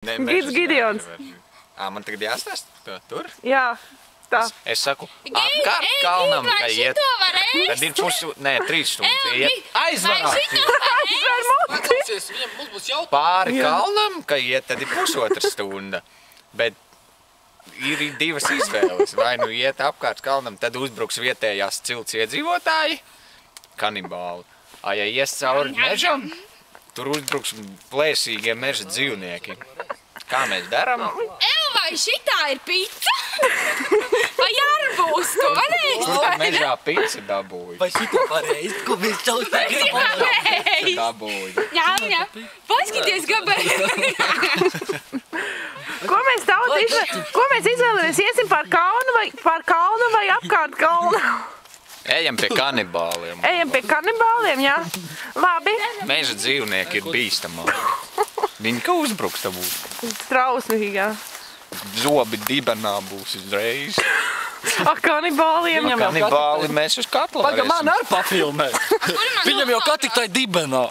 Gids Gideons. Man tagad jāstāst tur? Jā, tā. Es saku, apkārt kalnam, ka iet. Tad ir 3 stundas iet. Aizvarā! Pāri kalnam, ka iet, tad ir 1,5 stunda. Bet ir 2 izvēles. Vai nu iet apkārt kalnam, tad uzbruks vietējās cilts iedzīvotāji, kanibāli. Ja ies cauri mežam, tur uzbruks plēsīgie meža dzīvnieki. Kā mēs darām? Vai šitā ir pica? Vai arbūs to varēs? Tur mežā pica dabūja. Vai šito pareizi? Ko mēs Pareizi! Dabūja. Ņāmņa, paskaties, kāpēc. Ko mēs izvēlamies? Iesim pār kalnu vai apkārt kalnu? Ejam pie kanibāliem. Ejam pie kanibāliem, jā. Labi. Meža dzīvnieki ir bīstamāki. Viņi kā uzbruks tā būs. Strausmīgi, jā. Zobi dibenā būs uzreiz. Kanibāliem. Kanibāli mēs uz katlu Paga, varēsim. man ar pafilmē. Viņam jau kā tik tai dibenā.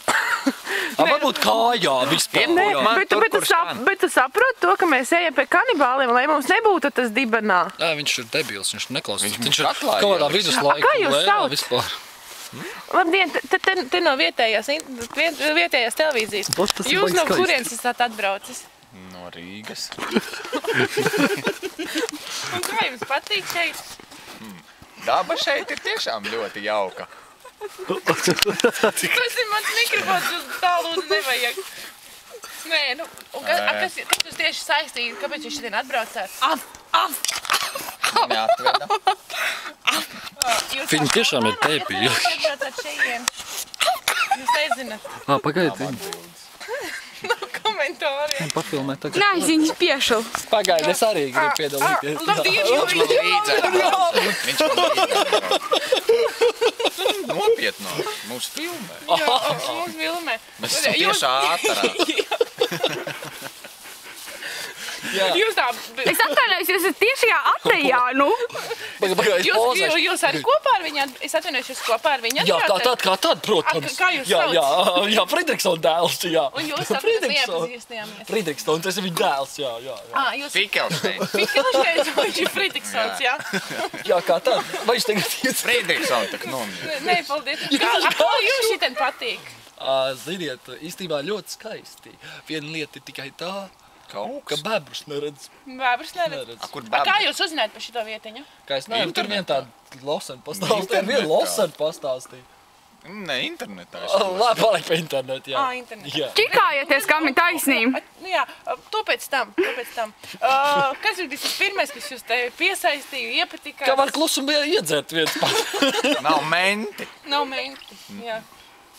Varbūt kājā vispār. Nē, Man bet tur, tu kur skan. saproti to, ka mēs ejam pie kanibāliem, lai mums nebūtu tas dibenā. Jā, viņš ir debils, viņš neklausās. Viņš Viņš ir katlā kaut kādā ieliks. viduslaika Kā jūs lērā sauc? vispār. Labdien, te no vietējās televīzijas. Jūs no kurienes esat atbraucis? No Rīgas. Un kā jums patīk šeit? Daba šeit ir tiešām ļoti jauka. Tas ir mans mikrofons, jūs tā lūdzu nevajag. Nē, nu, un kas jūs tieši saistīja, kāpēc jūs šodien atbraucāt? Mani atveda. Viņi tiešām ir teipīgi. Jūs atbraucāt šeien. Jūs nezināt. Pagaidi. Nav komentāriem. Pafilmē tagad. Nē, viņš piešul. Pagaidi, es arī gribu piedalīties. Labdien, Viņš man līdzētu. Viņš man līdzētu. Nopietnāk. Mūs filmē. Mums filmē. Mēs esam tiešā ātrā. Jūs tā... Es atvainojos, jūs esat tiešajā Atlejā, nu. Pagaidi, pozēšu. Jūs arī kopā ar viņu, es atvainojos, jūs kopā ar viņu Jā, atbraucat? kā tad, protams. Kā jūs sauc? Jā, Fridriksona dēls, jā. Un jūs saprotat, neiepazīstinājāmies? Fridriksona, tas ir viņa dēls, jā. Jūs Fikelsteins. Fikelsteins, vai viņš ir Fridriksons, jā? Jā, kā tad? Vai viņš tagad iet? Friedrichsona tak nomiet. Nē, paldies. Kā jūs šitien patīk? Ziniet, īstībā ļoti skaisti. Viena lieta ir tikai tā, ka Kauks. bebrus neredz. Vēbrs neredz. Kur Kā bebri? jūs uzzinājāt par šito vietiņu? Kā es nevaru, tur vien Internetā. tāda losena pastāstīja. Internetā. Viena losena pastāstīja. Ne, internetā. Labi, paliek pa internetu, jā. Internetā. Jā. Čikājieties, kam ir taisnība. Nu jā, to pēc tam. Kas ir vispirmais, kas jūs te piesaistīja, iepatikās? Kā var klusumi iedzert viens pats? Nav menti. Nav menti, jā.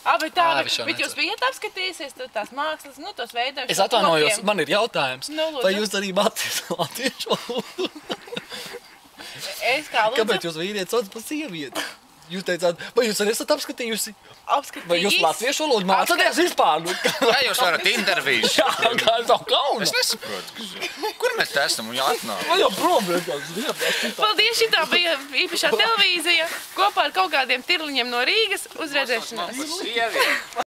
Bet viņš jau bet jūs nedzēr. bijat apskatījusies tās mākslas, nu, tos veidojumus. Es atvainojos, man ir jautājums. Nu, lūdzu. Vai jūs arī mācījāt latviešu valodu? Es kā lūdzu. Kāpēc jūs vīrietis sauc par sievieti? Jūs teicāt, vai jūs arī esat apskatījusi? Apskatījis. Vai jūs latviešu valodu mācāties vispār? Kā jūs varat intervijas? Jā, kā es nav kauna. Es nesaprotu, kur mēs te esam un jāatnāk. Man jau prom vienkārši. Paldies, šitā bija īpašā televīzija kopā ar kaut kādiem tirliņiem no Rīgas uz redzēšanos. Sievieti.